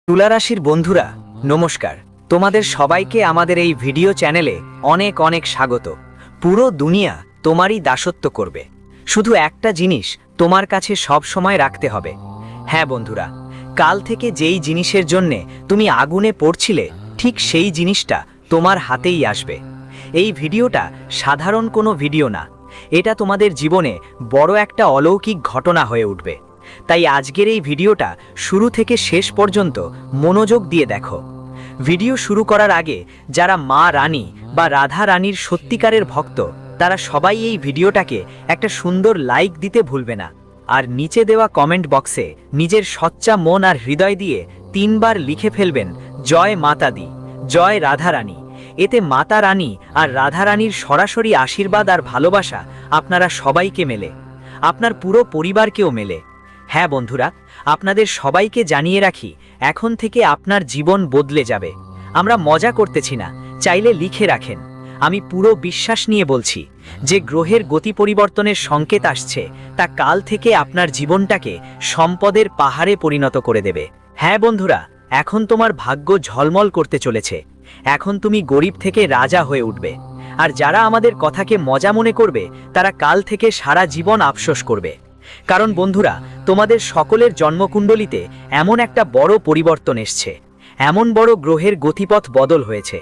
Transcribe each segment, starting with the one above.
তুলা রাশির বন্ধুরা নমস্কার। তোমাদের সবাইকে আমাদের এই ভিডিও চ্যানেলে অনেক অনেক স্বাগত। পুরো দুনিয়া তোমারই দাসত্ব করবে, শুধু একটা জিনিস তোমার কাছে সব সময় রাখতে হবে। হ্যাঁ বন্ধুরা, কাল থেকে যেই জিনিসের জন্যে তুমি আগুনে পড়ছিলে ঠিক সেই জিনিসটা তোমার হাতেই আসবে। এই ভিডিওটা সাধারণ কোনো ভিডিও না, এটা তোমাদের জীবনে বড় একটা অলৌকিক ঘটনা হয়ে উঠবে। তাই আজকের এই ভিডিওটা শুরু থেকে শেষ পর্যন্ত মনোযোগ দিয়ে দেখো। ভিডিও শুরু করার আগে যারা মা রানী বা রাধা রানীর সত্যিকারের ভক্ত তারা সবাই এই ভিডিওটাকে একটা সুন্দর লাইক দিতে ভুলবে না। আর নিচে দেওয়া কমেন্ট বক্সে নিজের সচ্চা মন আর হৃদয় দিয়ে 3 বার লিখে ফেলবেন জয় মাতা দি, জয় রাধা রানী। এতে মাতা রানী আর রাধা রানীর সরাসরি আশীর্বাদ আর ভালোবাসা আপনারা সবাইকে মেলে, আপনার পুরো পরিবারকেও মেলে। হ্যাঁ বন্ধুরা, আপনাদের সবাইকে জানিয়ে রাখি, এখন থেকে আপনার জীবন বদলে যাবে। আমরা মজা করতেছি না, চাইলে লিখে রাখেন। আমি পুরো বিশ্বাস নিয়ে বলছি যে গ্রহের গতি পরিবর্তনের সংকেত আসছে, তা কাল থেকে আপনার জীবনটাকে সম্পদের পাহাড়ে পরিণত করে দেবে। হ্যাঁ বন্ধুরা, এখন তোমার ভাগ্য ঝলমল করতে চলেছে। এখন তুমি গরিব থেকে রাজা হয়ে উঠবে। আর যারা আমাদের কথাকে মজা মনে করবে তারা কাল থেকে সারা জীবন আফসোস করবে। কারণ বন্ধুরা, তোমাদের সকলের জন্মকুণ্ডলিতে এমন একটা বড় পরিবর্তন এসছে, এমন বড় গ্রহের গতিপথ বদল হয়েছে।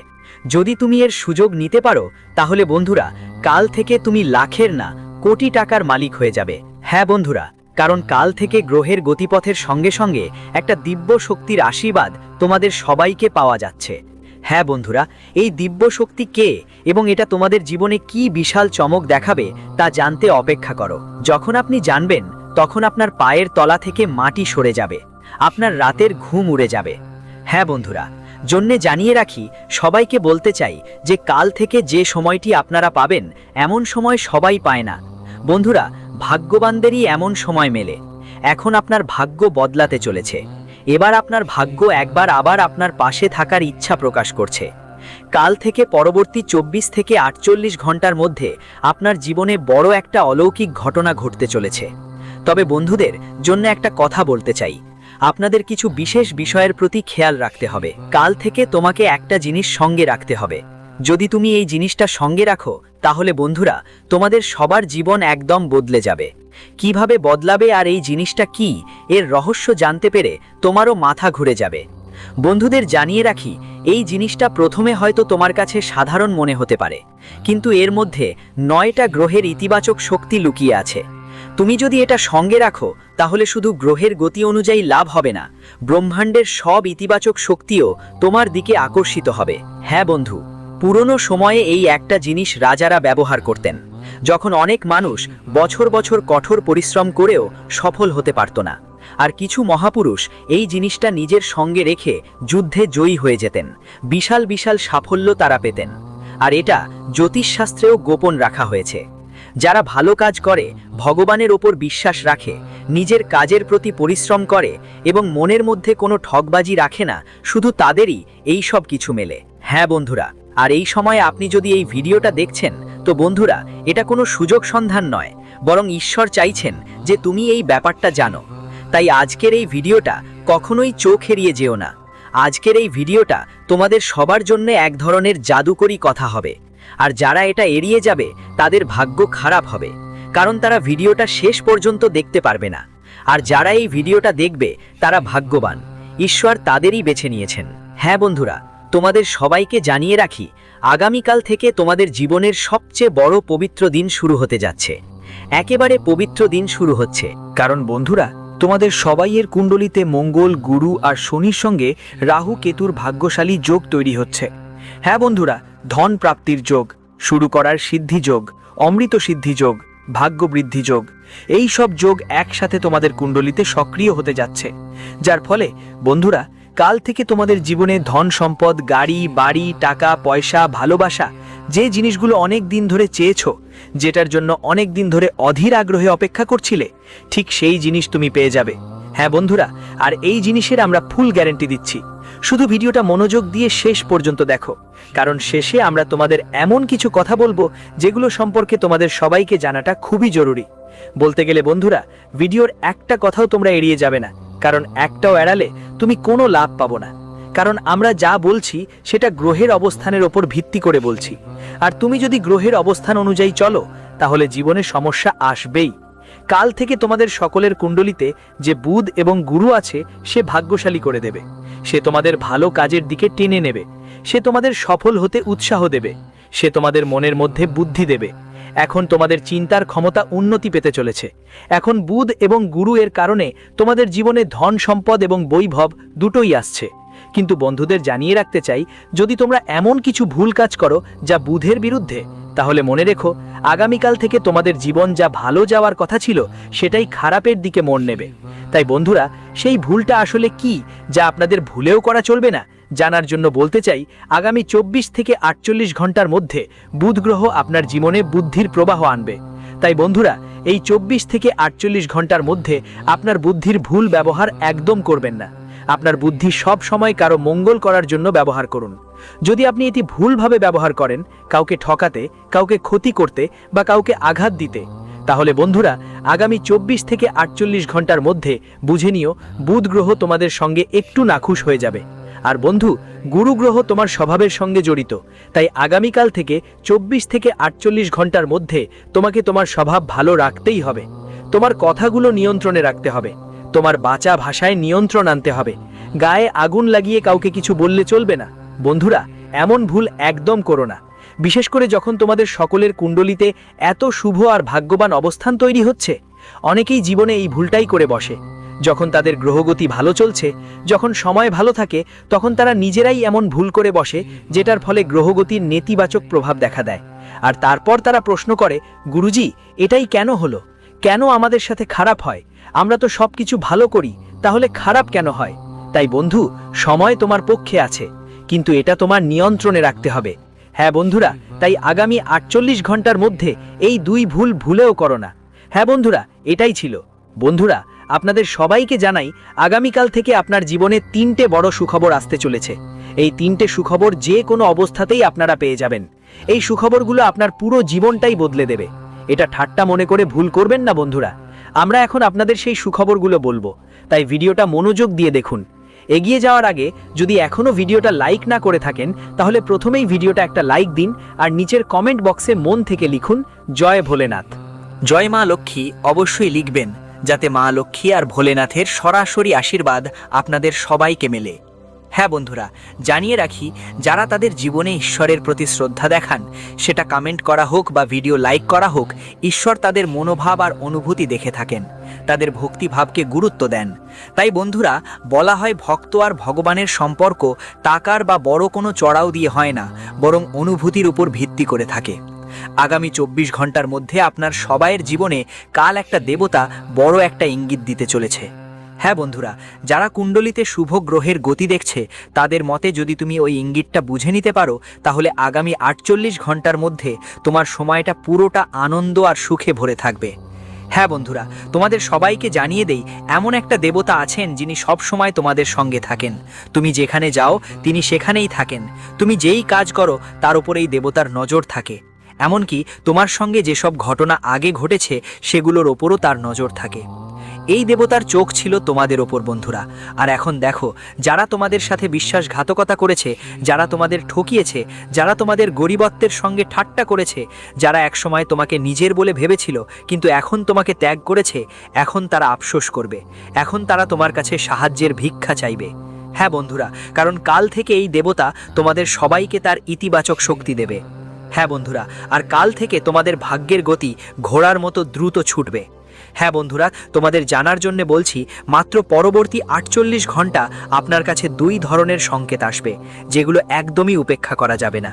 যদি তুমি এর সুযোগ নিতে পারো তাহলে বন্ধুরা, কাল থেকে তুমি লাখের না কোটি টাকার মালিক হয়ে যাবে। হ্যাঁ বন্ধুরা, কারণ কাল থেকে গ্রহের গতিপথের সঙ্গে সঙ্গে একটা দিব্য শক্তির আশীর্বাদ তোমাদের সবাইকে পাওয়া যাচ্ছে। হ্যাঁ বন্ধুরা, এই দিব্য শক্তি কে এবং এটা তোমাদের জীবনে কি বিশাল চমক দেখাবে তা জানতে অপেক্ষা করো। যখন আপনি জানবেন তখন আপনার পায়ের তলা থেকে মাটি সরে যাবে, আপনার রাতের ঘুম উড়ে যাবে। হ্যাঁ বন্ধুরা, জন্যে জানিয়ে রাখি, সবাইকে বলতে চাই যে কাল থেকে যে সময়টি আপনারা পাবেন এমন সময় সবাই পায় না। বন্ধুরা, ভাগ্যবানদেরই এমন সময় মেলে। এখন আপনার ভাগ্য বদলাতে চলেছে। এবার আপনার ভাগ্য একবার আবার আপনার পাশে থাকার ইচ্ছা প্রকাশ করছে। কাল থেকে পরবর্তী 24 থেকে 48 ঘন্টার মধ্যে আপনার জীবনে বড় একটা অলৌকিক ঘটনা ঘটতে চলেছে। তবে বন্ধুদের জন্য একটা কথা বলতে চাই, আপনাদের কিছু বিশেষ বিষয়ের প্রতি খেয়াল রাখতে হবে। কাল থেকে তোমাকে একটা জিনিস সঙ্গে রাখতে হবে। যদি তুমি এই জিনিসটা সঙ্গে রাখো তাহলে বন্ধুরা, তোমাদের সবার জীবন একদম বদলে যাবে। কিভাবে বদলাবে আর এই জিনিসটা কি, এর রহস্য জানতে পেরে তোমারও মাথা ঘুরে যাবে। বন্ধুদের জানিয়ে রাখি, এই জিনিসটা প্রথমে হয়তো তোমার কাছে সাধারণ মনে হতে পারে, কিন্তু এর মধ্যে 9টা গ্রহের ইতিবাচক শক্তি লুকিয়ে আছে। তুমি যদি এটা সঙ্গে রাখো তাহলে শুধু গ্রহের গতি অনুযায়ী লাভ হবে না, ব্রহ্মাণ্ডের সব ইতিবাচক শক্তিও তোমার দিকে আকর্ষিত হবে। হ্যাঁ বন্ধু, পুরনো সময়ে এই একটা জিনিস রাজারা ব্যবহার করতেন, যখন অনেক মানুষ বছর বছর কঠোর পরিশ্রম করেও সফল হতে পারত না। আর কিছু মহাপুরুষ এই জিনিসটা নিজের সঙ্গে রেখে যুদ্ধে জয়ী হয়ে যেতেন, বিশাল বিশাল সাফল্য তারা পেতেন। আর এটা জ্যোতিষশাস্ত্রেও গোপন রাখা হয়েছে। যারা ভালো কাজ করে, ভগবানের ওপর বিশ্বাস রাখে, নিজের কাজের প্রতি পরিশ্রম করে এবং মনের মধ্যে কোনো ঠকবাজি রাখে না, শুধু তাদেরই এই সব কিছু মেলে। হ্যাঁ বন্ধুরা, আর এই সময় আপনি যদি এই ভিডিওটা দেখছেন তো বন্ধুরা, এটা কোনো সুযোগ সন্ধান নয়, বরং ঈশ্বর চাইছেন যে তুমি এই ব্যাপারটা জানো। তাই আজকের এই ভিডিওটা কখনোই চোখ এড়িয়ে যেও না। আজকের এই ভিডিওটা তোমাদের সবার জন্য এক ধরনের জাদুকরী কথা হবে। আর যারা এটা এড়িয়ে যাবে তাদের ভাগ্য খারাপ হবে, কারণ তারা ভিডিওটা শেষ পর্যন্ত দেখতে পারবে না। আর যারা এই ভিডিওটা দেখবে তারা ভাগ্যবান, ঈশ্বর তাদেরই বেছে নিয়েছেন। হ্যাঁ বন্ধুরা, তোমাদের সবাইকে জানিয়ে রাখি, আগামীকাল থেকে তোমাদের জীবনের সবচেয়ে বড় পবিত্র দিন শুরু হতে যাচ্ছে। একেবারে পবিত্র দিন শুরু হচ্ছে, কারণ বন্ধুরা, তোমাদের সবাইয়ের কুণ্ডলিতে মঙ্গল, গুরু আর শনির সঙ্গে রাহু কেতুর ভাগ্যশালী যোগ তৈরি হচ্ছে। হ্যাঁ বন্ধুরা, ধন প্রাপ্তির যোগ, শুরু করার সিদ্ধি যোগ, অমৃত সিদ্ধি যোগ, ভাগ্য বৃদ্ধি যোগ, এই সব যোগ একসাথে তোমাদের কুণ্ডলিতে সক্রিয় হতে যাচ্ছে। যার ফলে বন্ধুরা, কাল থেকে তোমাদের জীবনে ধন সম্পদ, গাড়ি বাড়ি, টাকা পয়সা, ভালোবাসা, যে জিনিসগুলো অনেক দিন ধরে চেয়েছো, যেটার জন্য অনেক দিন ধরে অধীর আগ্রহে অপেক্ষা করছিলে, ঠিক সেই জিনিস তুমি পেয়ে যাবে। হ্যাঁ বন্ধুরা, আর এই জিনিসের আমরা ফুল গ্যারান্টি দিচ্ছি। শুধু ভিডিওটা মনোযোগ দিয়ে শেষ পর্যন্ত দেখো, কারণ শেষে আমরা তোমাদের এমন কিছু কথা বলবো যেগুলো সম্পর্কে তোমাদের সবাইকে জানাটা খুবই জরুরি। বলতে গেলে বন্ধুরা, ভিডিওর একটা কথাও তোমরা এড়িয়ে যাবে না, কারণ একটাও এড়ালে তুমি কোনো লাভ পাবো না। কারণ আমরা যা বলছি সেটা গ্রহের অবস্থানের ওপর ভিত্তি করে বলছি, আর তুমি যদি গ্রহের অবস্থান অনুযায়ী চলো তাহলে জীবনে সমস্যা আসবেই। কাল থেকে তোমাদের সকলের কুণ্ডলিতে যে বুধ এবং গুরু আছে সে ভাগ্যশালী করে দেবে, সে তোমাদের ভালো কাজের দিকে টেনে নেবে, সে তোমাদের সফল হতে উৎসাহ দেবে, সে তোমাদের মনের মধ্যে বুদ্ধি দেবে। এখন তোমাদের চিন্তার ক্ষমতা উন্নতি পেতে চলেছে। এখন বুধ এবং গুরু এর কারণে তোমাদের জীবনে ধন সম্পদ এবং বৈভব দুটোই আসছে। কিন্তু বন্ধুদের জানিয়ে রাখতে চাই, যদি তোমরা এমন কিছু ভুল কাজ করো যা বুধের বিরুদ্ধে, তাহলে মনে রেখো আগামীকাল থেকে তোমাদের জীবন যা ভালো যাওয়ার কথা ছিল সেটাই খারাপের দিকে মোড় নেবে। তাই বন্ধুরা, সেই ভুলটা আসলে কি যা আপনাদের ভুলেও করা চলবে না, জানার জন্য বলতে চাই, আগামী 24 থেকে 48 ঘন্টার মধ্যে বুধ গ্রহ আপনার জীবনে বুদ্ধির প্রবাহ আনবে। তাই বন্ধুরা, এই 24 থেকে 48 ঘন্টার মধ্যে আপনার বুদ্ধির ভুল ব্যবহার একদম করবেন না। আপনার বুদ্ধি সব সময় কারো মঙ্গল করার জন্য ব্যবহার করুন। যদি আপনি এটি ভুলভাবে ব্যবহার করেন, কাউকে ঠকাতে, কাউকে ক্ষতি করতে বা কাউকে আঘাত দিতে, তাহলে বন্ধুরা আগামী 24 থেকে 48 ঘন্টার মধ্যে বুঝে নিও বুধ গ্রহ তোমাদের সঙ্গে একটু নাখুশ হয়ে যাবে। আর বন্ধু, গুরু গ্রহ তোমার স্বভাবের সঙ্গে জড়িত, তাই আগামীকাল থেকে 24 থেকে 48 ঘন্টার মধ্যে তোমাকে তোমার স্বভাব ভালো রাখতেই হবে। তোমার কথাগুলো নিয়ন্ত্রণে রাখতে হবে, তোমার বাঁচা ভাষায় নিয়ন্ত্রণ আনতে হবে। গায়ে আগুন লাগিয়ে কাউকে কিছু বললে চলবে না। বন্ধুরা, এমন ভুল একদম করো না, বিশেষ করে যখন তোমাদের সকলের কুণ্ডলিতে এত শুভ আর ভাগ্যবান অবস্থান তৈরি হচ্ছে। অনেকেই জীবনে এই ভুলটাই করে বসে। যখন তাদের গ্রহগতি ভালো চলছে, যখন সময় ভালো থাকে, তখন তারা নিজেরাই এমন ভুল করে বসে যেটার ফলে গ্রহগতির নেতিবাচক প্রভাব দেখা দেয়। আর তারপর তারা প্রশ্ন করে, গুরুজি এটাই কেন হলো? কেন আমাদের সাথে খারাপ হয়? আমরা তো সব কিছু ভালো করি, তাহলে খারাপ কেন হয়? তাই বন্ধু, সময় তোমার পক্ষে আছে, কিন্তু এটা তোমার নিয়ন্ত্রণে রাখতে হবে। হ্যাঁ বন্ধুরা, তাই আগামী 48 ঘন্টার মধ্যে এই দুই ভুল ভুলেও করো না। হ্যাঁ বন্ধুরা, এটাই ছিল। বন্ধুরা, আপনাদের সবাইকে জানাই, আগামীকাল থেকে আপনার জীবনে 3টে বড় সুখবর আসতে চলেছে। এই 3টে সুখবর যে কোনো অবস্থাতেই আপনারা পেয়ে যাবেন। এই সুখবরগুলো আপনার পুরো জীবনটাই বদলে দেবে। এটা ঠাট্টা মনে করে ভুল করবেন না বন্ধুরা। আমরা এখন আপনাদের সেই সুখবরগুলো বলবো, তাই ভিডিওটা মনোযোগ দিয়ে দেখুন। এগিয়ে যাওয়ার আগে যদি এখনও ভিডিওটা লাইক না করে থাকেন, তাহলে প্রথমেই ভিডিওটা একটা লাইক দিন আর নিচের কমেন্ট বক্সে মন থেকে লিখুন জয় ভোলেনাথ। জয় মা লক্ষ্মী অবশ্যই লিখবেন, যাতে মা লক্ষ্মী আর ভোলেনাথের সরাসরি আশীর্বাদ আপনাদের সবাইকে মেলে। হ্যাঁ বন্ধুরা, জানিয়ে রাখি, যারা তাদের জীবনে ঈশ্বরের প্রতি শ্রদ্ধা দেখান, সেটা কমেন্ট করা হোক বা ভিডিও লাইক করা হোক, ঈশ্বর তাদের মনোভাব আর অনুভূতি দেখে থাকেন, তাদের ভক্তিভাবকে গুরুত্ব দেন। তাই বন্ধুরা, বলা হয় ভক্ত আর ভগবানের সম্পর্ক টাকার বা বড় কোনো চড়াও দিয়ে হয় না, বরং অনুভূতির উপর ভিত্তি করে থাকে। আগামী 24 ঘন্টার মধ্যে আপনার সবাইয়ের জীবনে কাল একটা দেবতা বড় একটা ইঙ্গিত দিতে চলেছে। হ্যাঁ বন্ধুরা, যারা কুণ্ডলিতে শুভ গ্রহের গতি দেখছে, তাদের মতে যদি তুমি ওই ইঙ্গিতটা বুঝে নিতে পারো, তাহলে আগামী 48 ঘন্টার মধ্যে তোমার সময়টা পুরোটা আনন্দ আর সুখে ভরে থাকবে। হ্যাঁ বন্ধুরা, তোমাদের সবাইকে জানিয়ে দেই, এমন একটা দেবতা আছেন যিনি সব সময় তোমাদের সঙ্গে থাকেন। তুমি যেখানে যাও তিনি সেখানেই থাকেন। তুমি যেই কাজ করো তার উপর এই দেবতার নজর থাকে। এমনকি তোমার সঙ্গে যেসব ঘটনা আগে ঘটেছে সেগুলোর ওপরও তার নজর থাকে। এই দেবতার চোখ ছিল তোমাদের ওপর বন্ধুরা। আর এখন দেখো, যারা তোমাদের সাথে বিশ্বাসঘাতকতা করেছে, যারা তোমাদের ঠকিয়েছে, যারা তোমাদের গরিবত্বের সঙ্গে ঠাট্টা করেছে, যারা একসময় তোমাকে নিজের বলে ভেবেছিল কিন্তু এখন তোমাকে ত্যাগ করেছে, এখন তারা আফসোস করবে। এখন তারা তোমার কাছে সাহায্যের ভিক্ষা চাইবে। হ্যাঁ বন্ধুরা, কারণ কাল থেকে এই দেবতা তোমাদের সবাইকে তার ইতিবাচক শক্তি দেবে। হ্যাঁ বন্ধুরা, আর কাল থেকে তোমাদের ভাগ্যের গতি ঘোড়ার মতো দ্রুত ছুটবে। হ্যাঁ বন্ধুরা, তোমাদের জানার জন্য বলছি, মাত্র পরবর্তী 48 ঘন্টা আপনার কাছে 2 ধরনের সংকেত আসবে, যেগুলো একদমই উপেক্ষা করা যাবে না।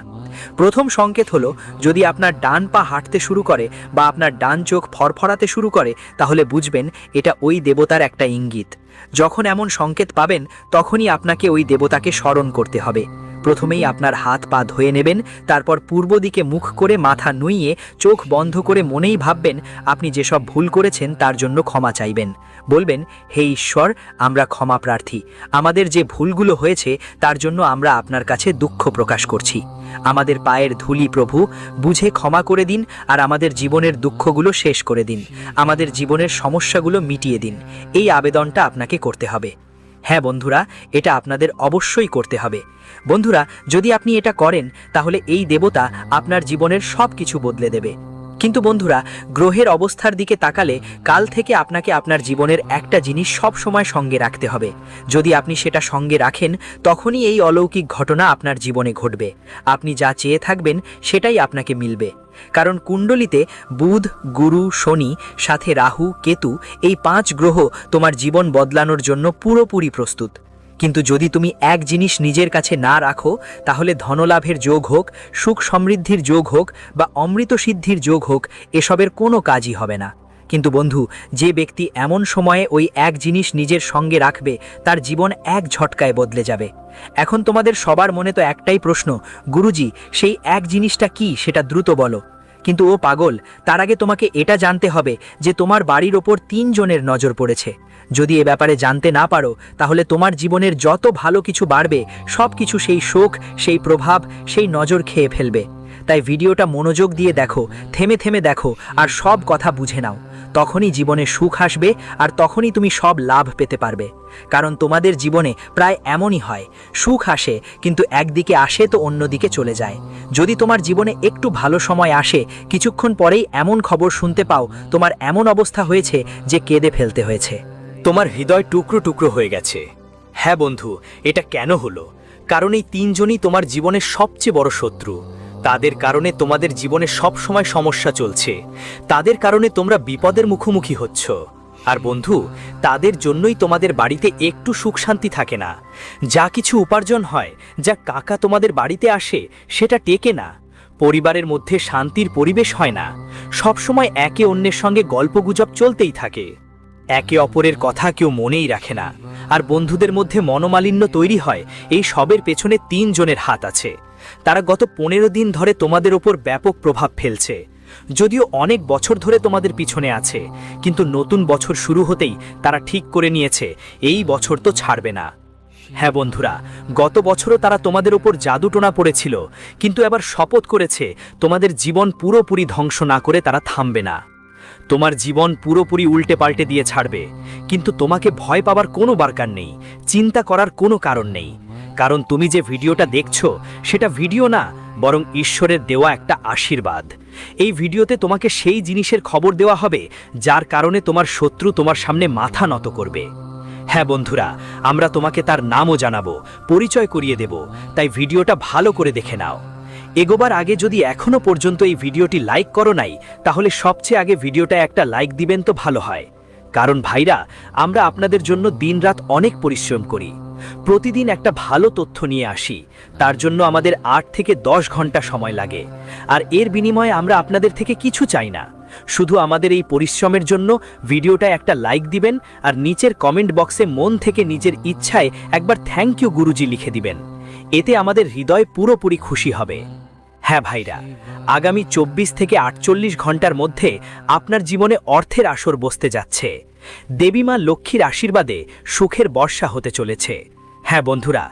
প্রথম সংকেত হলো, যদি আপনার ডান পা হাঁটতে শুরু করে বা আপনার ডান চোখ ফরফরাতে শুরু করে, তাহলে বুঝবেন এটা ওই দেবতার একটা ইঙ্গিত। যখন এমন সংকেত পাবেন, তখনই আপনাকে ওই দেবতাকে স্মরণ করতে হবে। প্রথমেই আপনার হাত পা ধুয়ে নেবেন, তারপর পূর্ব দিকে মুখ করে মাথা নুইয়ে চোখ বন্ধ করে মনেই ভাববেন আপনি যেসব ভুল করেছেন তার জন্য ক্ষমা চাইবেন। বলবেন, হে ঈশ্বর, আমরা ক্ষমা প্রার্থী, আমাদের যে ভুলগুলো হয়েছে তার জন্য আমরা আপনার কাছে দুঃখ প্রকাশ করছি। আমাদের পায়ের ধুলি প্রভু, বুঝে ক্ষমা করে দিন আর আমাদের জীবনের দুঃখগুলো শেষ করে দিন, আমাদের জীবনের সমস্যাগুলো মিটিয়ে দিন। এই আবেদনটা আপনাকে করতে হবে। হ্যাঁ বন্ধুরা, এটা আপনাদের অবশ্যই করতে হবে। বন্ধুরা, যদি আপনি এটা করেন তাহলে এই দেবতা আপনার জীবনের সব কিছু বদলে দেবে। কিন্তু বন্ধুরা, গ্রহের অবস্থার দিকে তাকালে কাল থেকে আপনাকে আপনার জীবনের একটা জিনিস সব সময় সঙ্গে রাখতে হবে। যদি আপনি সেটা সঙ্গে রাখেন তখনই এই অলৌকিক ঘটনা আপনার জীবনে ঘটবে। আপনি যা চেয়ে থাকবেন সেটাই আপনাকে মিলবে। কারণ কুণ্ডলিতে বুধ, গুরু, শনি, সাথে রাহু, কেতু, এই 5 গ্রহ তোমার জীবন বদলানোর জন্য পুরোপুরি প্রস্তুত। কিন্তু যদি তুমি এক জিনিস নিজের কাছে না রাখো, তাহলে ধনলাভের যোগ হোক, সুখ সমৃদ্ধির যোগ হোক বা অমৃত সিদ্ধির যোগ হোক, এসবের কোনো কাজই হবে না। কিন্তু বন্ধু, যে ব্যক্তি এমন সময়ে ওই এক জিনিস নিজের সঙ্গে রাখবে তার জীবন এক ঝটকায় বদলে যাবে। এখন তোমাদের সবার মনে তো একটাই প্রশ্ন, গুরুজি সেই এক জিনিসটা কি সেটা দ্রুত বলো। কিন্তু ও পাগল, তার আগে তোমাকে এটা জানতে হবে যে তোমার বাড়ির ওপর 3 জনের নজর পড়েছে। যদি এ ব্যাপারে জানতে না পারো তাহলে তোমার জীবনের যত ভালো কিছু বাড়বে সব কিছু সেই শোক, সেই প্রভাব, সেই নজর খেয়ে ফেলবে। তাই ভিডিওটা মনোযোগ দিয়ে দেখো, থেমে থেমে দেখো আর সব কথা বুঝে নাও। তখনই জীবনে সুখ আসবে আর তখনই তুমি সব লাভ পেতে পারবে। কারণ তোমাদের জীবনে প্রায় এমনই হয়, সুখ আসে কিন্তু একদিকে আসে তো অন্যদিকে চলে যায়। যদি তোমার জীবনে একটু ভালো সময় আসে, কিছুক্ষণ পরেই এমন খবর শুনতে পাও তোমার এমন অবস্থা হয়েছে যে কেঁদে ফেলতে হয়েছে। তোমার হৃদয় টুকরো টুকরো হয়ে গেছে। হ্যাঁ বন্ধু, এটা কেন হলো? কারণ এই 3 জনই তোমার জীবনের সবচেয়ে বড় শত্রু। তাদের কারণে তোমাদের জীবনে সব সময় সমস্যা চলছে, তাদের কারণে তোমরা বিপদের মুখোমুখি হচ্ছ। আর বন্ধু, তাদের জন্যই তোমাদের বাড়িতে একটু সুখ শান্তি থাকে না। যা কিছু উপার্জন হয়, যা টাকা তোমাদের বাড়িতে আসে, সেটা টেকে না। পরিবারের মধ্যে শান্তির পরিবেশ হয় না। সবসময় একে অন্যের সঙ্গে গল্পগুজব চলতেই থাকে, একে অপরের কথা কেউ মনেই রাখে না। আর বন্ধুদের মধ্যে মনোমালিন্য তৈরি হয়। এই সবের পেছনে 3 জনের হাত আছে। তারা গত 15 দিন ধরে তোমাদের ওপর ব্যাপক প্রভাব ফেলছে। যদিও অনেক বছর ধরে তোমাদের পিছনে আছে, কিন্তু নতুন বছর শুরু হতেই তারা ঠিক করে নিয়েছে এই বছর তো ছাড়বে না। হ্যাঁ বন্ধুরা, গত বছরও তারা তোমাদের ওপর জাদুটোনা পড়েছিল, কিন্তু এবার শপথ করেছে তোমাদের জীবন পুরোপুরি ধ্বংস না করে তারা থামবে না। তোমার জীবন পুরোপুরি উল্টে পাল্টে দিয়ে ছাড়বে। কিন্তু তোমাকে ভয় পাবার কোনো দরকার নেই, চিন্তা করার কোনো কারণ নেই। কারণ তুমি যে ভিডিওটা দেখছো সেটা ভিডিও না, বরং ঈশ্বরের দেওয়া একটা আশীর্বাদ। এই ভিডিওতে তোমাকে সেই জিনিসের খবর দেওয়া হবে যার কারণে তোমার শত্রু তোমার সামনে মাথা নত করবে। হ্যাঁ বন্ধুরা, আমরা তোমাকে তার নামও জানাবো, পরিচয় করিয়ে দেব। তাই ভিডিওটা ভালো করে দেখে নাও। এগোবার আগে যদি এখনো পর্যন্ত এই ভিডিওটি লাইক করো নাই, তাহলে সবচেয়ে আগে ভিডিওটা একটা লাইক দিবেন তো ভালো হয়। কারণ ভাইরা, আমরা আপনাদের জন্য দিনরাত অনেক পরিশ্রম করি, প্রতিদিন একটা ভালো তথ্য নিয়ে আসি। তার জন্য আমাদের 8 থেকে 10 ঘন্টা সময় লাগে। আর এর বিনিময়ে আমরা আপনাদের থেকে কিছু চাই না, শুধু আমাদের এই পরিশ্রমের জন্য ভিডিওটা একটা লাইক দিবেন আর নিচের কমেন্ট বক্সে মন থেকে নিজের ইচ্ছায় একবার থ্যাংক ইউ গুরুজি লিখে দিবেন। এতে আমাদের হৃদয় পুরোপুরি খুশি হবে। হ্যাঁ ভাইরা, আগামী 24 থেকে 48 ঘন্টার মধ্যে আপনার জীবনে অর্থের আসর বসতে যাচ্ছে। দেবী মা লক্ষ্মীর আশীর্বাদে সুখের বর্ষা হতে চলেছে। হ্যাঁ বন্ধুরা,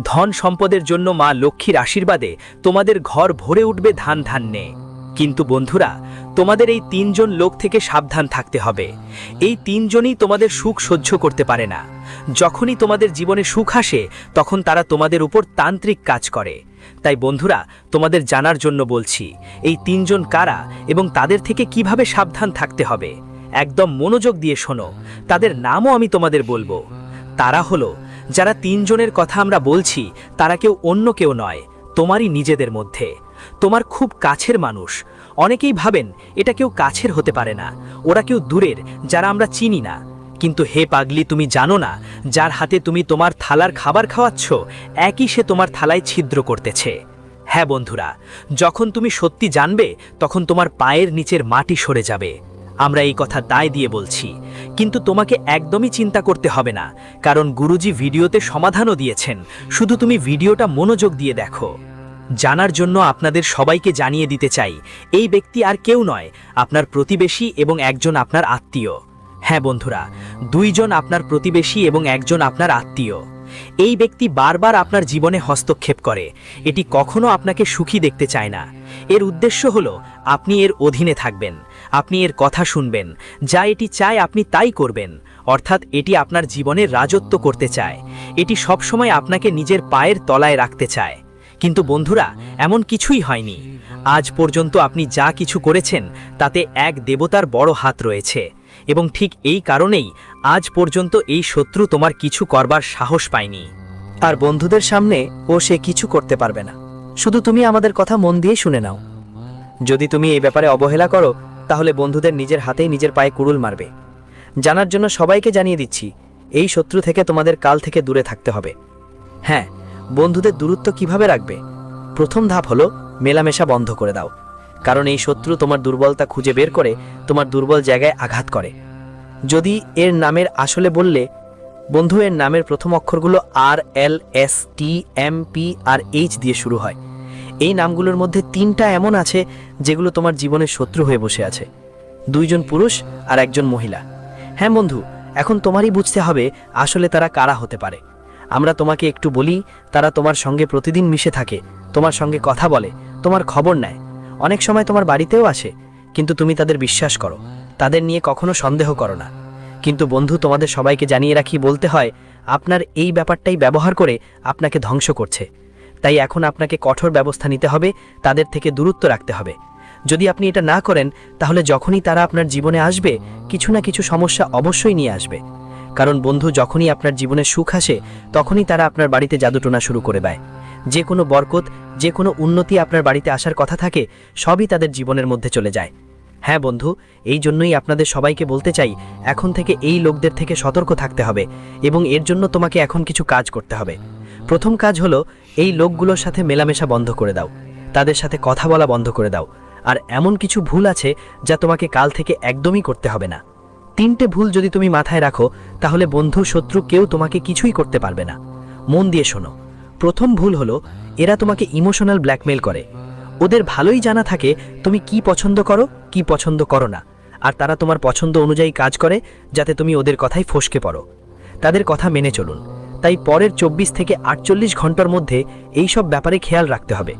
ধন সম্পদের জন্য মা লক্ষ্মীর আশীর্বাদে তোমাদের ঘর ভরে উঠবে ধান ধান্যে। কিন্তু বন্ধুরা, তোমাদের এই 3 জন লোক থেকে সাবধান থাকতে হবে। এই 3 জনই তোমাদের সুখ সহ্য করতে পারে না। যখনই তোমাদের জীবনে সুখ আসে তখন তারা তোমাদের উপর তান্ত্রিক কাজ করে। তাই বন্ধুরা, তোমাদের জানার জন্য বলছি এই 3 জন কারা এবং তাদের থেকে কিভাবে সাবধান থাকতে হবে। একদম মনোযোগ দিয়ে শোনো, তাদের নামও আমি তোমাদের বলবো। তারা হলো, যারা 3 জনের কথা আমরা বলছি তারা কেউ অন্য কেউ নয়, তোমারই নিজেদের মধ্যে, তোমার খুব কাছের মানুষ। অনেকেই ভাবেন এটা কেউ কাছের হতে পারে না, ওরা কেউ দূরের, যারা আমরা চিনি না। কিন্তু হে পাগলি, তুমি জানো না যার হাতে তুমি তোমার থালার খাবার খাওয়াচ্ছ একই সে তোমার থালায় ছিদ্র করতেছে। হ্যাঁ বন্ধুরা, যখন তুমি সত্যি জানবে তখন তোমার পায়ের নিচের মাটি সরে যাবে। আমরা এই কথা দায় দিয়ে বলছি, কিন্তু তোমাকে একদমই চিন্তা করতে হবে না, কারণ গুরুজি ভিডিওতে সমাধানও দিয়েছেন, শুধু তুমি ভিডিওটা মনোযোগ দিয়ে দেখো। জানার জন্য আপনাদের সবাইকে জানিয়ে দিতে চাই, এই ব্যক্তি আর কেউ নয়, আপনার প্রতিবেশী এবং একজন আপনার আত্মীয়। হ্যাঁ বন্ধুরা, দুইজন আপনার প্রতিবেশী এবং একজন আপনার আত্মীয়। এই ব্যক্তি বারবার আপনার জীবনে হস্তক্ষেপ করে, এটি কখনো আপনাকে সুখী দেখতে চায় না। এর উদ্দেশ্য হলো আপনি এর অধীনে থাকবেন, আপনি এর কথা শুনবেন, যা এটি চায় আপনি তাই করবেন, অর্থাৎ এটি আপনার জীবনে রাজত্ব করতে চায়। এটি সবসময় আপনাকে নিজের পায়ের তলায় রাখতে চায়। কিন্তু বন্ধুরা, এমন কিছুই হয়নি। আজ পর্যন্ত আপনি যা কিছু করেছেন তাতে এক দেবতার বড় হাত রয়েছে, এবং ঠিক এই কারণেই আজ পর্যন্ত এই শত্রু তোমার কিছু করবার সাহস পায়নি। আর বন্ধুদের সামনে সে কিছু করতে পারবে না। শুধু তুমি আমাদের কথা মন দিয়ে শুনে নাও। যদি তুমি এই ব্যাপারে অবহেলা করো, তাহলে বন্ধুদের নিজের হাতেই নিজের পায়ে কুড়ুল মারবে। জানার জন্য সবাইকে জানিয়ে দিচ্ছি, এই শত্রু থেকে তোমাদের কাল থেকে দূরে থাকতে হবে। হ্যাঁ, বন্ধুদের দূরত্ব কিভাবে রাখবে? প্রথম ধাপ হলো মেলামেশা বন্ধ করে দাও, কারণ এই শত্রু তোমার দুর্বলতা খুঁজে বের করে তোমার দুর্বল জায়গায় আঘাত করে। যদি এর নামের আসলে বললে, বন্ধু এর নামের প্রথম অক্ষরগুলো RLSTMPRH দিয়ে শুরু হয়। এই নামগুলোর মধ্যে 3টা এমন আছে যেগুলো তোমার জীবনের শত্রু হয়ে বসে আছে, 2জন পুরুষ আর 1জন মহিলা। হ্যাঁ বন্ধু, এখন তোমারই বুঝতে হবে আসলে তারা কারা হতে পারে। আমরা তোমাকে একটু বলি, তারা তোমার সঙ্গে প্রতিদিন মিশে থাকে, তোমার সঙ্গে কথা বলে, তোমার খবর নেয়, অনেক সময় তোমার বাড়িতেও আসে, কিন্তু তুমি তাদের বিশ্বাস করো, তাদের নিয়ে কখনো সন্দেহ করো না। কিন্তু বন্ধু, তোমাদের সবাইকে জানিয়ে রাখি, বলতে হয় আপনার এই ব্যাপারটাই ব্যবহার করে আপনাকে ধ্বংস করছে। তাই এখন আপনাকে কঠোর ব্যবস্থা নিতে হবে, তাদের থেকে দূরত্ব রাখতে হবে। যদি আপনি এটা না করেন, তাহলে যখনই তারা আপনার জীবনে আসবে, কিছু না কিছু সমস্যা অবশ্যই নিয়ে আসবে। কারণ বন্ধু, যখনই আপনার জীবনে সুখ আসে, তখনই তারা আপনার বাড়িতে জাদুটোনা শুরু করে দেয়। যে কোনো বরকত, যে কোনো উন্নতি আপনার বাড়িতে আসার কথা থাকে, সবই তাদের জীবনের মধ্যে চলে যায়। হ্যাঁ বন্ধু, এই জন্যই আপনাদের সবাইকে বলতে চাই, এখন থেকে এই লোকদের থেকে সতর্ক থাকতে হবে, এবং এর জন্য তোমাকে এখন কিছু কাজ করতে হবে। প্রথম কাজ হলো এই লোকগুলোর সাথে মেলামেশা বন্ধ করে দাও, তাদের সাথে কথা বলা বন্ধ করে দাও। আর এমন কিছু ভুল আছে যা তোমাকে কাল থেকে একদমই করতে হবে না। 3টে ভুল যদি তুমি মাথায় রাখো, তাহলে বন্ধু, শত্রু কেউ তোমাকে কিছুই করতে পারবে না। মন দিয়ে শোনো। প্রথম ভুল হলো, এরা তোমাকে ইমোশনাল ব্ল্যাকমেল করে। ওদের ভালোই জানা থাকে তুমি কি পছন্দ করো, কি পছন্দ করো না, আর তারা তোমার পছন্দ অনুযায়ী কাজ করে যাতে তুমি ওদের কথাই ফসকে পড়ো। তাদের কথা মেনে চলুন। তাই পরের 24 থেকে 48 ঘন্টার মধ্যে এই সব ব্যাপারে খেয়াল রাখতে হবে।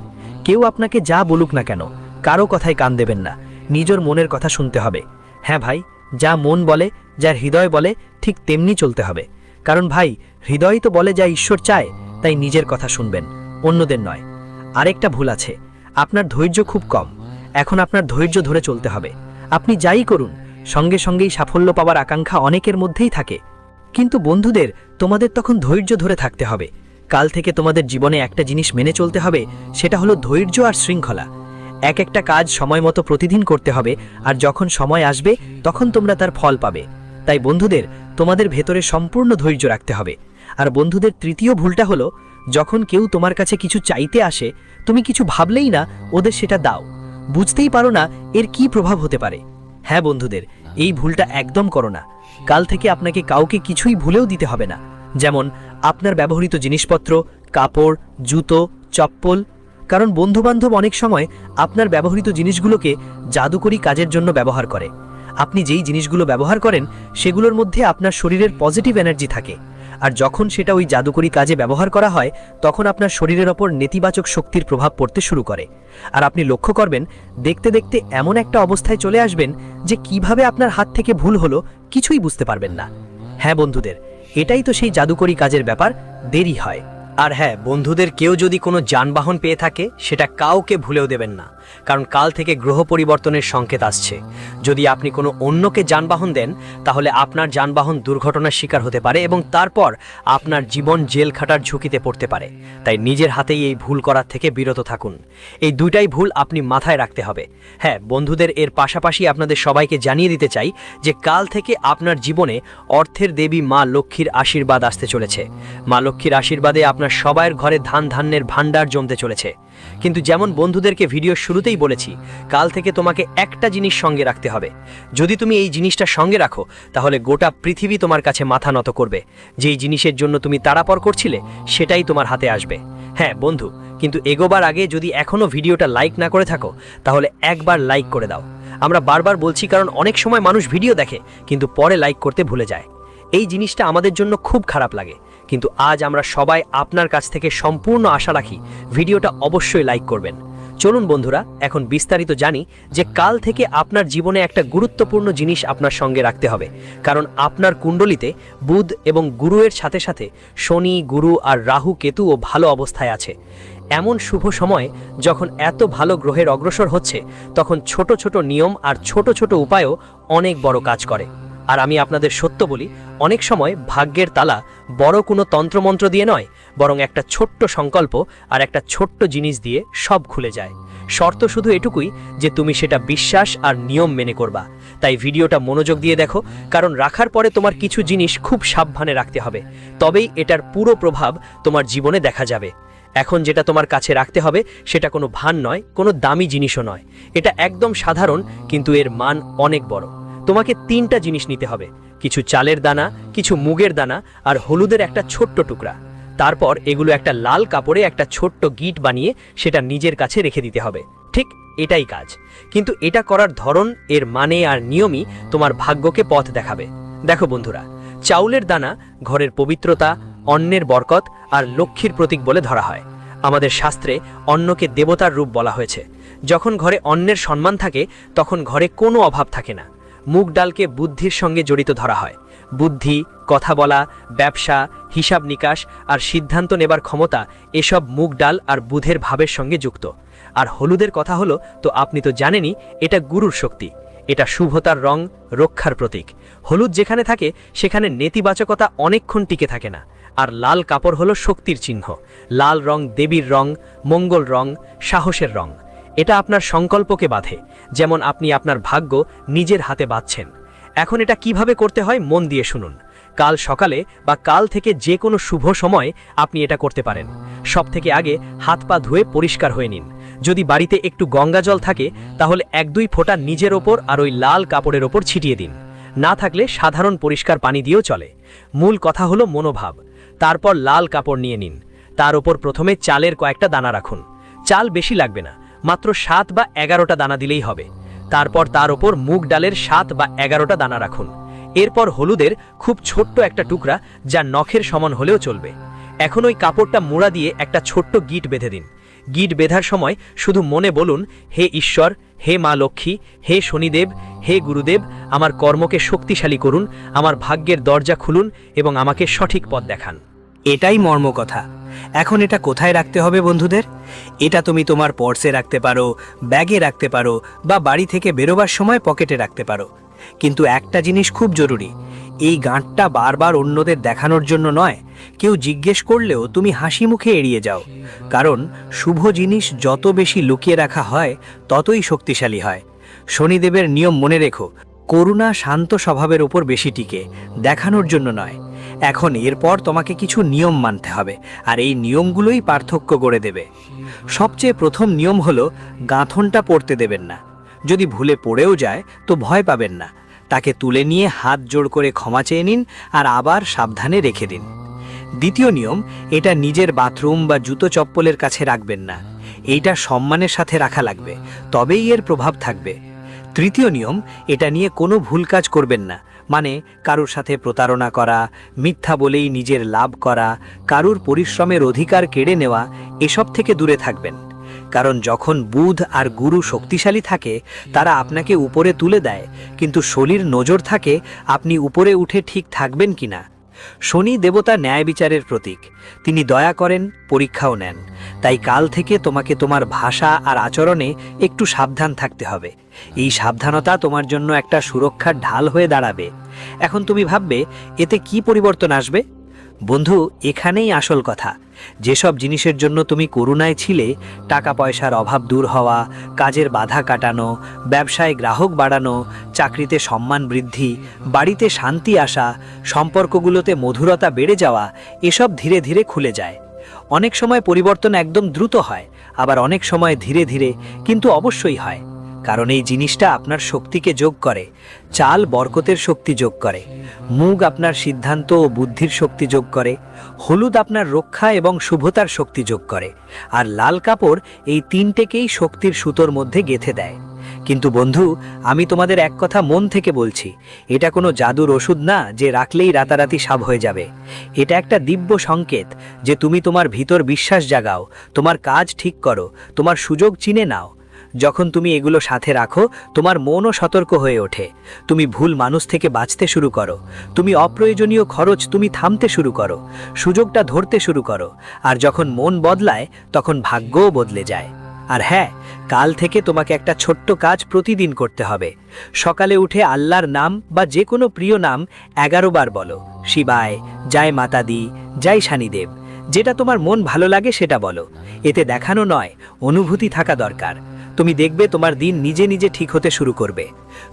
কেউ আপনাকে যা বলুক না কেন, কারো কথায় কান দেবেন না, নিজের মনের কথা শুনতে হবে। হ্যাঁ ভাই, যা মন বলে, যার হৃদয় বলে, ঠিক তেমনি চলতে হবে। কারণ ভাই, হৃদয় তো বলে যা ঈশ্বর চায়, তাই নিজের কথা শুনবেন, অন্যদের নয়। আরেকটা ভুল আছে, আপনার ধৈর্য খুব কম। এখন আপনার ধৈর্য ধরে চলতে হবে। আপনি যাই করুন, সঙ্গে সঙ্গেই সাফল্য পাওয়ার আকাঙ্ক্ষা অনেকের মধ্যেই থাকে, কিন্তু বন্ধুদের, তোমাদের তখন ধৈর্য ধরে থাকতে হবে। কাল থেকে তোমাদের জীবনে একটা জিনিস মেনে চলতে হবে, সেটা হলো ধৈর্য আর শৃঙ্খলা। একটা কাজ সময় মতো প্রতিদিন করতে হবে, আর যখন সময় আসবে তখন তোমরা তার ফল পাবে। তাই বন্ধুদের, তোমাদের ভেতরে সম্পূর্ণ ধৈর্য রাখতে হবে। আর বন্ধুদের, তৃতীয় ভুলটা হলো, যখন কেউ তোমার কাছে কিছু চাইতে আসে, তুমি কিছু ভাবলেই না ওদের সেটা দাও, বুঝতেই পারো না এর কি প্রভাব হতে পারে। হ্যাঁ বন্ধুদের, এই ভুলটা একদম করো না। কাল থেকে আপনাকে কাউকে কিছুই ভুলেও দিতে হবে না, যেমন আপনার ব্যবহৃত জিনিসপত্র, কাপড়, জুতো, চপ্পল। কারণ বন্ধুবান্ধব অনেক সময় আপনার ব্যবহৃত জিনিসগুলোকে জাদুকরি কাজের জন্য ব্যবহার করে। আপনি যেই জিনিসগুলো ব্যবহার করেন, সেগুলোর মধ্যে আপনার শরীরের পজিটিভ এনার্জি থাকে, আর যখন সেটা ওই জাদুকরি কাজে ব্যবহার করা হয়, তখন আপনার শরীরের ওপর নেতিবাচক শক্তির প্রভাব পড়তে শুরু করে। আর আপনি লক্ষ্য করবেন, দেখতে দেখতে এমন একটা অবস্থায় চলে আসবেন যে কিভাবে আপনার হাত থেকে ভুল হলো কিছুই বুঝতে পারবেন না। হ্যাঁ বন্ধুদের, এটাই তো সেই জাদুকরি কাজের ব্যাপার, দেরি হয়। আর হ্যাঁ বন্ধুদের, কেউ যদি কোনো যানবাহন পেয়ে থাকে, সেটা কাউকে ভুলেও দেবেন না, কারণ কাল থেকে গ্রহ পরিবর্তনের সংকেত আসছে। যদি আপনি কোনো অন্যকে যানবাহন দেন, তাহলে আপনার যানবাহন দুর্ঘটনার শিকার হতে পারে এবং তারপর আপনার জীবন জেল খাটার ঝুঁকিতে পড়তে পারে। তাই নিজের হাতেই এই ভুল করার থেকে বিরত থাকুন। এই দুইটাই ভুল আপনি মাথায় রাখতে হবে। হ্যাঁ বন্ধুদের, এর পাশাপাশি আপনাদের সবাইকে জানিয়ে দিতে চাই যে কাল থেকে আপনার জীবনে অর্থের দেবী মা লক্ষ্মীর আশীর্বাদ আসতে চলেছে। মা লক্ষ্মীর আশীর্বাদে আপনার সবার ঘরে ধান ধান্যের ভাণ্ডার জমতে চলেছে। কিন্তু যেমন বন্ধুদেরকে ভিডিওর শুরুতেই বলেছি, কাল থেকে তোমাকে একটা জিনিস সঙ্গে রাখতে হবে। যদি তুমি এই জিনিসটা সঙ্গে রাখো, তাহলে গোটা পৃথিবী তোমার কাছে মাথা নত করবে। যেই জিনিসের জন্য তুমি তাড়াপড় করছিলে, সেটাই তোমার হাতে আসবে। হ্যাঁ বন্ধু, কিন্তু এগোবার আগে যদি এখনও ভিডিওটা লাইক না করে থাকো, তাহলে একবার লাইক করে দাও। আমরা বারবার বলছি, কারণ অনেক সময় মানুষ ভিডিও দেখে কিন্তু পরে লাইক করতে ভুলে যায়। এই জিনিসটা আমাদের জন্য খুব খারাপ লাগে, কিন্তু আজ আমরা সবাই আপনার কাছ থেকে সম্পূর্ণ আশা রাখি ভিডিওটা অবশ্যই লাইক করবেন। চলুন বন্ধুরা, এখন বিস্তারিত জানি যে কাল থেকে আপনার জীবনে একটা গুরুত্বপূর্ণ জিনিস আপনার সঙ্গে রাখতে হবে। কারণ আপনার কুণ্ডলিতে বুধ এবং গুরুয়ের সাথে সাথে শনি, গুরু আর রাহু, কেতুও ভালো অবস্থায় আছে। এমন শুভ সময় যখন এত ভালো গ্রহের অগ্রসর হচ্ছে, তখন ছোট ছোট নিয়ম আর ছোট ছোট উপায়ও অনেক বড় কাজ করে। আর আমি আপনাদের সত্য বলি, অনেক সময় ভাগ্যের তালা বড় কোনো তন্ত্রমন্ত্র দিয়ে নয়, বরং একটা ছোট্ট সংকল্প আর একটা ছোট্ট জিনিস দিয়ে সব খুলে যায়। শর্ত শুধু এটুকুই যে তুমি সেটা বিশ্বাস আর নিয়ম মেনে করবা। তাই ভিডিওটা মনোযোগ দিয়ে দেখো, কারণ রাখার পরে তোমার কিছু জিনিস খুব সাবধানে রাখতে হবে, তবেই এটার পুরো প্রভাব তোমার জীবনে দেখা যাবে। এখন যেটা তোমার কাছে রাখতে হবে সেটা কোনো ভান নয়, কোনো দামি জিনিসও নয়। এটা একদম সাধারণ, কিন্তু এর মান অনেক বড়। তোমাকে 3টা জিনিস নিতে হবে: কিছু চালের দানা, কিছু মুগের দানা আর হলুদের একটা ছোট্ট টুকরা। তারপর এগুলো একটা লাল কাপড়ে একটা ছোট্ট গিট বানিয়ে সেটা নিজের কাছে রেখে দিতে হবে। ঠিক এটাই কাজ, কিন্তু এটা করার ধরন, এর মানে আর নিয়মই তোমার ভাগ্যকে পথ দেখাবে। দেখো বন্ধুরা, চাউলের দানা ঘরের পবিত্রতা, অন্নের বরকত আর লক্ষ্মীর প্রতীক বলে ধরা হয়। আমাদের শাস্ত্রে অন্নকে দেবতার রূপ বলা হয়েছে। যখন ঘরে অন্নের সম্মান থাকে, তখন ঘরে কোনো অভাব থাকে না। মুগ ডালকে বুদ্ধির সঙ্গে জড়িত ধরা হয়। বুদ্ধি, কথা বলা, ব্যবসা, হিসাব নিকাশ আর সিদ্ধান্ত নেবার ক্ষমতা, এসব মুগ ডাল আর বুধের ভাবের সঙ্গে যুক্ত। আর হলুদের কথা হলো তো আপনি তো জানেনই, এটা গুরুর শক্তি। এটা শুভতার রং, রক্ষার প্রতীক। হলুদ যেখানে থাকে সেখানে নেতিবাচকতা অনেকক্ষণ টিকে থাকে না। আর লাল কাপড় হলো শক্তির চিহ্ন। লাল রং দেবীর রং, মঙ্গল রং, সাহসের রং। এটা আপনার সংকল্পকে বাঁধে, যেমন আপনি আপনার ভাগ্য নিজের হাতে বাঁধছেন। এখন এটা কিভাবে করতে হয় মন দিয়ে শুনুন। কাল সকালে বা কাল থেকে যে কোনো শুভ সময় আপনি এটা করতে পারেন। সবথেকে আগে হাত পা ধুয়ে পরিষ্কার হয়ে নিন। যদি বাড়িতে একটু গঙ্গা জল থাকে, তাহলে 1-2 ফোঁটা নিজের ওপর আর ওই লাল কাপড়ের ওপর ছিটিয়ে দিন। না থাকলে সাধারণ পরিষ্কার পানি দিয়েও চলে। মূল কথা হলো মনোভাব। তারপর লাল কাপড় নিয়ে নিন, তার ওপর প্রথমে চালের কয়েকটা দানা রাখুন। চাল বেশি লাগবে না, মাত্র 7 বা 11টা দানা দিলেই হবে। তারপর তার ওপর মুগ ডালের 7 বা 11টা দানা রাখুন। এরপর হলুদের খুব ছোট্ট একটা টুকরা, যা নখের সমান হলেও চলবে। এখন ওই কাপড়টা মোড়া দিয়ে একটা ছোট্ট গিট বেঁধে দিন। গিট বেঁধার সময় শুধু মনে বলুন, হে ঈশ্বর, হে মা লক্ষ্মী, হে শনিদেব, হে গুরুদেব, আমার কর্মকে শক্তিশালী করুন, আমার ভাগ্যের দরজা খুলুন এবং আমাকে সঠিক পথ দেখান। এটাই মর্মকথা। এখন এটা কোথায় রাখতে হবে বন্ধুদের? এটা তুমি তোমার পার্সে রাখতে পারো, ব্যাগে রাখতে পারো, বা বাড়ি থেকে বেরোবার সময় পকেটে রাখতে পারো। কিন্তু একটা জিনিস খুব জরুরি, এই গাঁটটা বারবার অন্যদের দেখানোর জন্য নয়। কেউ জিজ্ঞেস করলেও তুমি হাসি মুখে এড়িয়ে যাও, কারণ শুভ জিনিস যত বেশি লুকিয়ে রাখা হয়, ততই শক্তিশালী হয়। শনিদেবের নিয়ম মনে রেখো, করুণা শান্ত স্বভাবের উপর বেশি টিকে, দেখানোর জন্য নয়। এখন এরপর তোমাকে কিছু নিয়ম মানতে হবে, আর এই নিয়মগুলোই পার্থক্য করে দেবে। সবচেয়ে প্রথম নিয়ম হলো, গাঁথনটা পড়তে দেবেন না। যদি ভুলে পড়েও যায় তো ভয় পাবেন না, তাকে তুলে নিয়ে হাত জোড় করে ক্ষমা চেয়ে নিন আর আবার সাবধানে রেখে দিন। দ্বিতীয় নিয়ম, এটা নিজের বাথরুম বা জুতো চপ্পলের কাছে রাখবেন না। এইটা সম্মানের সাথে রাখা লাগবে, তবেই এর প্রভাব থাকবে। তৃতীয় নিয়ম, এটা নিয়ে কোনো ভুল কাজ করবেন না। মানে কারুর সাথে প্রতারণা করা, মিথ্যা বলেই নিজের লাভ করা, কারুর পরিশ্রমের অধিকার কেড়ে নেওয়া, এসব থেকে দূরে থাকবেন। কারণ যখন বুধ আর গুরু শক্তিশালী থাকে, তারা আপনাকে উপরে তুলে দেয়, কিন্তু শনির নজর থাকে আপনি উপরে উঠে ঠিক থাকবেন কিনা। শনি দেবতা ন্যায় বিচারের প্রতীক, তিনি দয়া করেন, পরীক্ষাও নেন। তাই কাল থেকে তোমাকে তোমার ভাষা আর আচরণে একটু সাবধান থাকতে হবে। এই সাবধানতা তোমার জন্য একটা সুরক্ষার ঢাল হয়ে দাঁড়াবে। এখন তুমি ভাববে, এতে কি পরিবর্তন আসবে? বন্ধু, এখানেই আসল কথা। যেসব জিনিসের জন্য তুমি করুণায় ছিলে, টাকা পয়সার অভাব দূর হওয়া, কাজের বাধা কাটানো, ব্যবসায় গ্রাহক বাড়ানো, চাকরিতে সম্মান বৃদ্ধি, বাড়িতে শান্তি আসা, সম্পর্কগুলোতে মধুরতা বেড়ে যাওয়া, এসব ধীরে ধীরে খুলে যায়। অনেক সময় পরিবর্তন একদম দ্রুত হয়, আবার অনেক সময় ধীরে ধীরে, কিন্তু অবশ্যই হয়। কারণ এই জিনিসটা আপনার শক্তিকে যোগ করে। চাল বরকতের শক্তি যোগ করে, মুগ আপনার সিদ্ধান্ত ও বুদ্ধির শক্তি যোগ করে, হলুদ আপনার রক্ষা এবং শুভতার শক্তি যোগ করে, আর লাল কাপড় এই তিনটেকেই শক্তির সুতোর মধ্যে গেঁথে দেয়। কিন্তু বন্ধু, আমি তোমাদের এক কথা মন থেকে বলছি, এটা কোনো জাদুর ওষুধ না যে রাখলেই রাতারাতি সাব হয়ে যাবে। এটা একটা দিব্য সংকেত যে তুমি তোমার ভিতর বিশ্বাস জাগাও, তোমার কাজ ঠিক করো, তোমার সুযোগ চিনে নাও। যখন তুমি এগুলো সাথে রাখো, তোমার মনও সতর্ক হয়ে ওঠে। তুমি ভুল মানুষ থেকে বাঁচতে শুরু করো, তুমি অপ্রয়োজনীয় খরচ তুমি থামতে শুরু করো, সুযোগটা ধরতে শুরু করো। আর যখন মন বদলায়, তখন ভাগ্যও বদলে যায়। আর হ্যাঁ, কাল থেকে তোমাকে একটা ছোট্ট কাজ প্রতিদিন করতে হবে। সকালে উঠে আল্লাহর নাম বা যে কোনো প্রিয় নাম 11 বার বলো। শিবায়, জয় মাতা দি, জয় শনিদেব, যেটা তোমার মন ভালো লাগে সেটা বলো। এতে দেখানো নয়, অনুভূতি থাকা দরকার। তুমি দেখবে তোমার দিন নিজে নিজে ঠিক হতে শুরু করবে।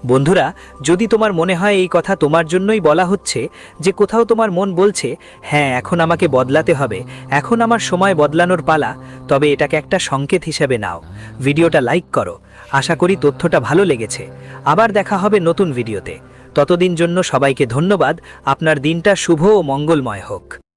বন্ধুরা, যদি তোমার মনে হয় এই কথা তোমার জন্যই বলা হচ্ছে, যে কোথাও তোমার মন বলছে হ্যাঁ এখন আমাকে বদলাতে হবে, এখন আমার সময় বদলানোর পালা, তবে এটাকে একটা সংকেত হিসেবে নাও। ভিডিওটা লাইক করো। আশা করি তথ্যটা ভালো লেগেছে। আবার দেখা হবে নতুন ভিডিওতে। ততদিন জন্য সবাইকে ধন্যবাদ। আপনার দিনটা শুভ ও মঙ্গলময় হোক।